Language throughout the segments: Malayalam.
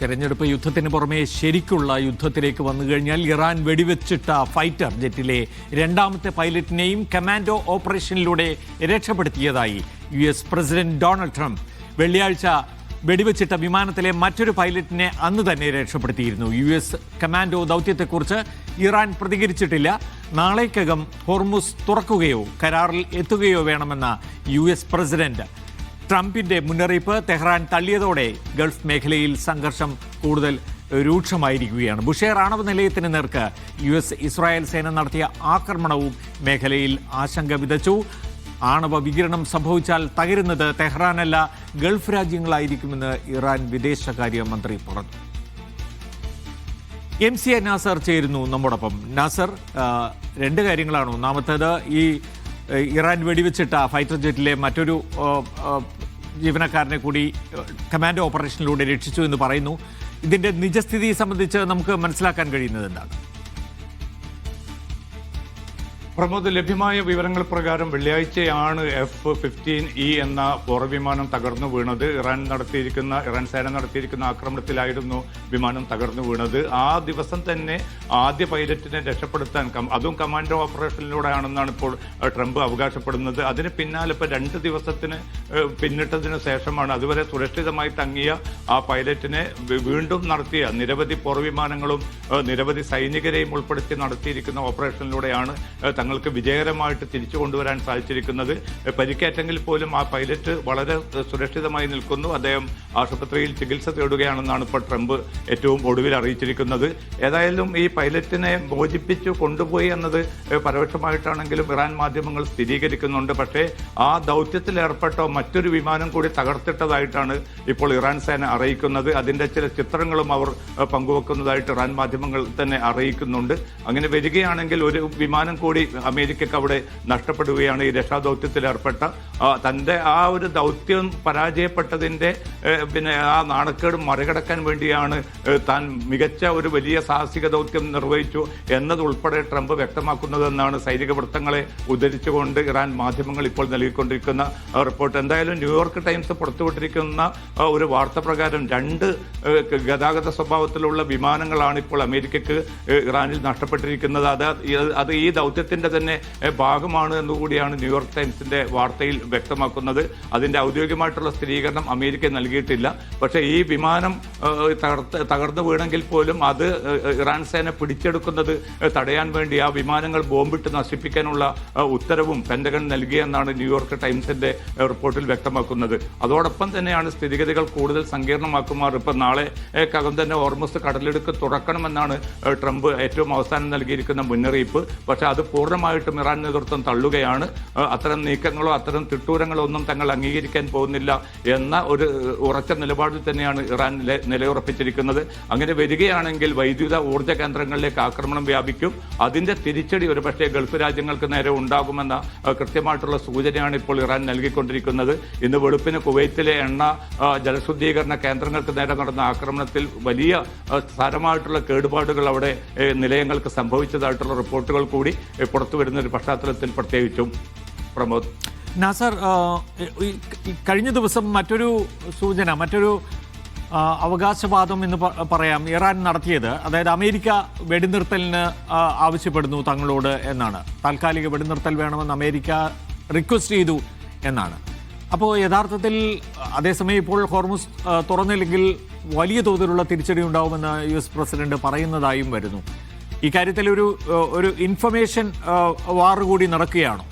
തെരഞ്ഞെടുപ്പ് യുദ്ധത്തിന് പുറമെ ശരിക്കുള്ള യുദ്ധത്തിലേക്ക് വന്നു കഴിഞ്ഞാൽ ഇറാൻ വെടിവെച്ചിട്ട ഫൈറ്റർ ജെറ്റിലെ രണ്ടാമത്തെ പൈലറ്റിനെയും കമാൻഡോ ഓപ്പറേഷനിലൂടെ രക്ഷപ്പെടുത്തിയതായി US പ്രസിഡന്റ് ഡൊണാൾഡ് ട്രംപ്. വെള്ളിയാഴ്ച വെടിവെച്ചിട്ട വിമാനത്തിലെ മറ്റൊരു പൈലറ്റിനെ അന്ന് തന്നെ രക്ഷപ്പെടുത്തിയിരുന്നു. US കമാൻഡോ ദൗത്യത്തെക്കുറിച്ച് ഇറാൻ പ്രതികരിച്ചിട്ടില്ല. നാളേക്കകം ഹോർമുസ് തുറക്കുകയോ കരാറിൽ എത്തുകയോ വേണമെന്ന US പ്രസിഡന്റ് ട്രംപിന്റെ മുന്നറിയിപ്പ് തെഹ്റാൻ തള്ളിയതോടെ ഗൾഫ് മേഖലയിൽ സംഘർഷം കൂടുതൽ രൂക്ഷമായിരിക്കുകയാണ്. ബുഷേർ ആണവ നിലയത്തിന് നേർക്ക് US ഇസ്രായേൽ സേന നടത്തിയ ആക്രമണവും മേഖലയിൽ ആശങ്ക വിതച്ചു. ആണവ വികിരണം സംഭവിച്ചാൽ തകരുന്നത് തെഹ്റാനല്ല, ഗൾഫ് രാജ്യങ്ങളായിരിക്കുമെന്ന് ഇറാൻ വിദേശകാര്യ മന്ത്രി പറഞ്ഞു. MCA നാസർ ചേരുന്നു നമ്മോടൊപ്പം. നാസർ, രണ്ട് കാര്യങ്ങളാണ്. ഒന്നാമത്തേത്, ഈ ഇറാൻ വെടിവെച്ചിട്ട ഫൈറ്റർ ജെറ്റിലെ മറ്റൊരു ജീവനക്കാരനെ കൂടി കമാൻഡോ ഓപ്പറേഷനിലൂടെ രക്ഷിച്ചു എന്ന് പറയുന്നു. ഇതിന്റെ നിജസ്ഥിതി സംബന്ധിച്ച് നമുക്ക് മനസ്സിലാക്കാൻ കഴിയുന്നത് എന്താണ്? പ്രമോദ്, ലഭ്യമായ വിവരങ്ങൾ പ്രകാരം വെള്ളിയാഴ്ചയാണ് F-15E എന്ന പോർവിമാനം തകർന്നു വീണത്. ഇറാൻ സേന നടത്തിയിരിക്കുന്ന ആക്രമണത്തിലായിരുന്നു വിമാനം തകർന്നു വീണത്. ആ ദിവസം തന്നെ ആദ്യ പൈലറ്റിനെ രക്ഷപ്പെടുത്താൻ, അതും കമാൻഡോ ഓപ്പറേഷനിലൂടെയാണെന്നാണ് ഇപ്പോൾ ട്രംപ് അവകാശപ്പെടുന്നത്. അതിന് പിന്നാലെ ഇപ്പോൾ 2 ദിവസത്തിന് പിന്നിട്ടതിന് ശേഷമാണ് അതുവരെ സുരക്ഷിതമായി തങ്ങിയ ആ പൈലറ്റിനെ വീണ്ടും നടത്തിയ നിരവധി പോർവിമാനങ്ങളും നിരവധി സൈനികരെയും ഉൾപ്പെടുത്തി നടത്തിയിരിക്കുന്ന ഓപ്പറേഷനിലൂടെയാണ് തങ്ങൾക്ക് വിജയകരമായിട്ട് തിരിച്ചു കൊണ്ടുവരാൻ സാധിച്ചിരിക്കുന്നത്. പരിക്കേറ്റെങ്കിൽ പോലും ആ പൈലറ്റ് വളരെ സുരക്ഷിതമായി നിൽക്കുന്നു. അദ്ദേഹം ആശുപത്രിയിൽ ചികിത്സ തേടുകയാണെന്നാണ് ഇപ്പോൾ ട്രംപ് ഏറ്റവും ഒടുവിൽ അറിയിച്ചിരിക്കുന്നത്. ഏതായാലും ഈ പൈലറ്റിനെ മോചിപ്പിച്ചു കൊണ്ടുപോയി എന്നത് പരോക്ഷമായിട്ടാണെങ്കിലും ഇറാൻ മാധ്യമങ്ങൾ സ്ഥിരീകരിക്കുന്നുണ്ട്. പക്ഷേ ആ ദൗത്യത്തിൽ ഏർപ്പെട്ട മറ്റൊരു വിമാനം കൂടി തകർത്തിട്ടതായിട്ടാണ് ഇപ്പോൾ ഇറാൻ സേന അറിയിക്കുന്നത്. അതിന്റെ ചില ചിത്രങ്ങളും അവർ പങ്കുവെക്കുന്നതായിട്ട് ഇറാൻ മാധ്യമങ്ങൾ തന്നെ അറിയിക്കുന്നുണ്ട്. അങ്ങനെ വരികയാണെങ്കിൽ ഒരു വിമാനം കൂടി അമേരിക്കക്ക് അവിടെ നഷ്ടപ്പെടുകയാണ്. ഈ രക്ഷാദൗത്യത്തിൽ ഏർപ്പെട്ട തന്റെ ആ ഒരു ദൗത്യം പരാജയപ്പെട്ടതിന്റെ ആ നാണക്കേട് മറികടക്കാൻ വേണ്ടിയാണ് താൻ മികച്ച ഒരു വലിയ സാഹസിക ദൗത്യം നിർവഹിച്ചു എന്നതുൾപ്പെടെ ട്രംപ് വ്യക്തമാക്കുന്നതെന്നാണ് സൈനിക വൃത്തങ്ങളെ ഉദ്ധരിച്ചുകൊണ്ട് ഇറാൻ മാധ്യമങ്ങൾ ഇപ്പോൾ നൽകിക്കൊണ്ടിരിക്കുന്ന റിപ്പോർട്ട്. എന്തായാലും ന്യൂയോർക്ക് ടൈംസ് പുറത്തുവിട്ടിരിക്കുന്ന ഒരു വാർത്ത പ്രകാരം 2 ഗതാഗത സ്വഭാവത്തിലുള്ള വിമാനങ്ങളാണ് ഇപ്പോൾ അമേരിക്കക്ക് ഇറാനിൽ നഷ്ടപ്പെട്ടിരിക്കുന്നത്. അത് ഈ ദൗത്യത്തിന്റെ തന്നെ ഭാഗമാണ് എന്നുകൂടിയാണ് ന്യൂയോർക്ക് ടൈംസിന്റെ വാർത്തയിൽ വ്യക്തമാക്കുന്നത്. അതിന്റെ ഔദ്യോഗികമായിട്ടുള്ള സ്ഥിരീകരണം അമേരിക്ക നൽകിയിട്ടില്ല. പക്ഷേ ഈ വിമാനം തകർന്നു വീണെങ്കിൽ പോലും അത് ഇറാൻ സേന പിടിച്ചെടുക്കുന്നത് തടയാൻ വേണ്ടി ആ വിമാനങ്ങൾ ബോംബിട്ട് നശിപ്പിക്കാനുള്ള ഉത്തരവും പെന്റഗൺ നൽകിയെന്നാണ് ന്യൂയോർക്ക് ടൈംസിന്റെ റിപ്പോർട്ടിൽ വ്യക്തമാക്കുന്നത്. അതോടൊപ്പം തന്നെയാണ് സ്ഥിതിഗതികൾ കൂടുതൽ സങ്കീർണമാക്കുമാർ ഇപ്പം നാളെക്കകം തന്നെ ഹോർമുസ് കടലിടുക്ക് തുറക്കണമെന്നാണ് ട്രംപ് ഏറ്റവും അവസാനം നൽകിയിരിക്കുന്ന മുന്നറിയിപ്പ്. പക്ഷെ അത് പൂർണ്ണമായിട്ടും ഇറാൻ നേതൃത്വം തള്ളുകയാണ്. അത്തരം നീക്കങ്ങളോ അത്തരം തിട്ടൂരങ്ങളോ ഒന്നും തങ്ങൾ അംഗീകരിക്കാൻ പോകുന്നില്ല എന്ന ഒരു ഉറച്ച നിലപാടിൽ തന്നെയാണ് ഇറാൻ നിലയുറപ്പിച്ചിരിക്കുന്നത്. അങ്ങനെ വരികയാണെങ്കിൽ വൈദ്യുത ഊർജ്ജ കേന്ദ്രങ്ങളിലേക്ക് ആക്രമണം വ്യാപിക്കും. അതിന്റെ തിരിച്ചടി ഒരുപക്ഷെ ഗൾഫ് രാജ്യങ്ങൾക്ക് നേരെ ഉണ്ടാകുമെന്ന കൃത്യമായിട്ടുള്ള സൂചനയാണ് ഇപ്പോൾ ഇറാൻ നൽകിക്കൊണ്ടിരിക്കുന്നത്. ഇന്ന് വെളുപ്പിന് കുവൈത്തിലെ എണ്ണ ജലശുദ്ധീകരണ കേന്ദ്രങ്ങൾക്ക് നേരെ നടന്ന ആക്രമണത്തിൽ വലിയ സാരമായിട്ടുള്ള കേടുപാടുകൾ അവിടെ നിലയങ്ങൾക്ക് സംഭവിച്ചതായിട്ടുള്ള റിപ്പോർട്ടുകൾ കൂടി പുറത്തു വരുന്ന ഒരു പശ്ചാത്തലത്തിൽ പ്രത്യേകിച്ചും. പ്രമോദ്, നാസർ, കഴിഞ്ഞ ദിവസം മറ്റൊരു സൂചന, മറ്റൊരു അവകാശവാദം എന്ന് പറയാം ഇറാൻ നടത്തിയത്, അതായത് അമേരിക്ക വെടിനിർത്തലിന് ആവശ്യപ്പെടുന്നു തങ്ങളോട് എന്നാണ്. താൽക്കാലിക വെടിനിർത്തൽ വേണമെന്ന് അമേരിക്ക റിക്വസ്റ്റ് ചെയ്തു എന്നാണ്. അപ്പോൾ യഥാർത്ഥത്തിൽ അതേസമയം ഇപ്പോൾ ഹോർമുസ് തുറന്നില്ലെങ്കിൽ വലിയ തോതിലുള്ള തിരിച്ചടി ഉണ്ടാവുമെന്ന് US പ്രസിഡന്റ് പറയുന്നതായും വരുന്നു. ഇക്കാര്യത്തിൽ ഒരു ഇൻഫർമേഷൻ വാർ കൂടി നടക്കുകയാണോ?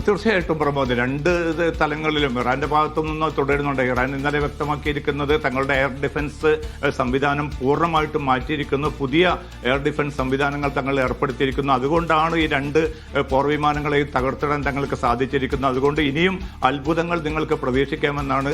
തീർച്ചയായിട്ടും പ്രമോദ്, 2 തലങ്ങളിലും ഇറാന്റെ ഭാഗത്തു നിന്ന് തുടരുന്നുണ്ട്. ഇറാൻ ഇന്നലെ വ്യക്തമാക്കിയിരിക്കുന്നത് തങ്ങളുടെ എയർ ഡിഫൻസ് സംവിധാനം പൂർണ്ണമായിട്ടും മാറ്റിയിരിക്കുന്നു. പുതിയ എയർ ഡിഫൻസ് സംവിധാനങ്ങൾ തങ്ങൾ ഏർപ്പെടുത്തിയിരിക്കുന്നു. അതുകൊണ്ടാണ് ഈ 2 പോർവിമാനങ്ങളെ തകർത്തിടാൻ തങ്ങൾക്ക് സാധിച്ചിരിക്കുന്നത്. അതുകൊണ്ട് ഇനിയും അത്ഭുതങ്ങൾ നിങ്ങൾക്ക് പ്രതീക്ഷിക്കാമെന്നാണ്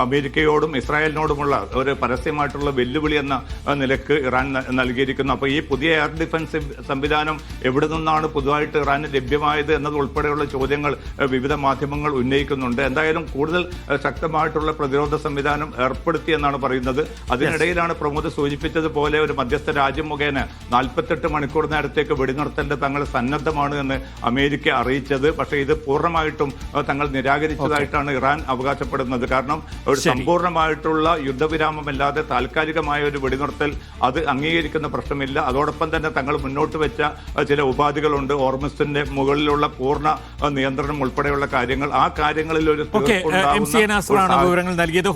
അമേരിക്കയോടും ഇസ്രായേലിനോടുമുള്ള ഒരു പരസ്യമായിട്ടുള്ള വെല്ലുവിളി എന്ന നിലക്ക് ഇറാൻ നൽകിയിരിക്കുന്നു. അപ്പോൾ ഈ പുതിയ എയർ ഡിഫൻസ് സംവിധാനം എവിടെ നിന്നാണ് പുതുതായിട്ട് ഇറാന് ലഭ്യമായത് എന്നതുൾപ്പെടെയുള്ള ചോദ്യങ്ങൾ വിവിധ മാധ്യമങ്ങൾ ഉന്നയിക്കുന്നുണ്ട്. എന്തായാലും കൂടുതൽ ശക്തമായിട്ടുള്ള പ്രതിരോധ സംവിധാനം ഏർപ്പെടുത്തി എന്നാണ് പറയുന്നത്. അതിനിടയിലാണ് പ്രമോദ് സൂചിപ്പിച്ചതുപോലെ ഒരു മധ്യസ്ഥ രാജ്യം മുഖേന 48 മണിക്കൂർ നേരത്തേക്ക് വെടിനിർത്തലിന് തങ്ങൾ സന്നദ്ധമാണ് എന്ന് അമേരിക്ക അറിയിച്ചത്. പക്ഷേ ഇത് പൂർണ്ണമായിട്ടും തങ്ങൾ നിരാകരിച്ചതായിട്ടാണ് ഇറാൻ അവകാശപ്പെടുന്നത്. കാരണം ഒരു സമ്പൂർണ്ണമായിട്ടുള്ള യുദ്ധവിരാമമല്ലാതെ താൽക്കാലികമായ ഒരു വെടിനിർത്തൽ അത് അംഗീകരിക്കുന്ന പ്രശ്നമില്ല. അതോടൊപ്പം തന്നെ തങ്ങൾ മുന്നോട്ട് വെച്ച ചില ഉപാധികളുണ്ട്. ഹോർമുസിന്റെ മുകളിലുള്ള പൂർണ്ണ നിയന്ത്രണം ഉൾപ്പെടെയുള്ള കാര്യങ്ങൾ, ആ കാര്യങ്ങളിൽ ഒരു വിവരങ്ങൾ നൽകിയത്.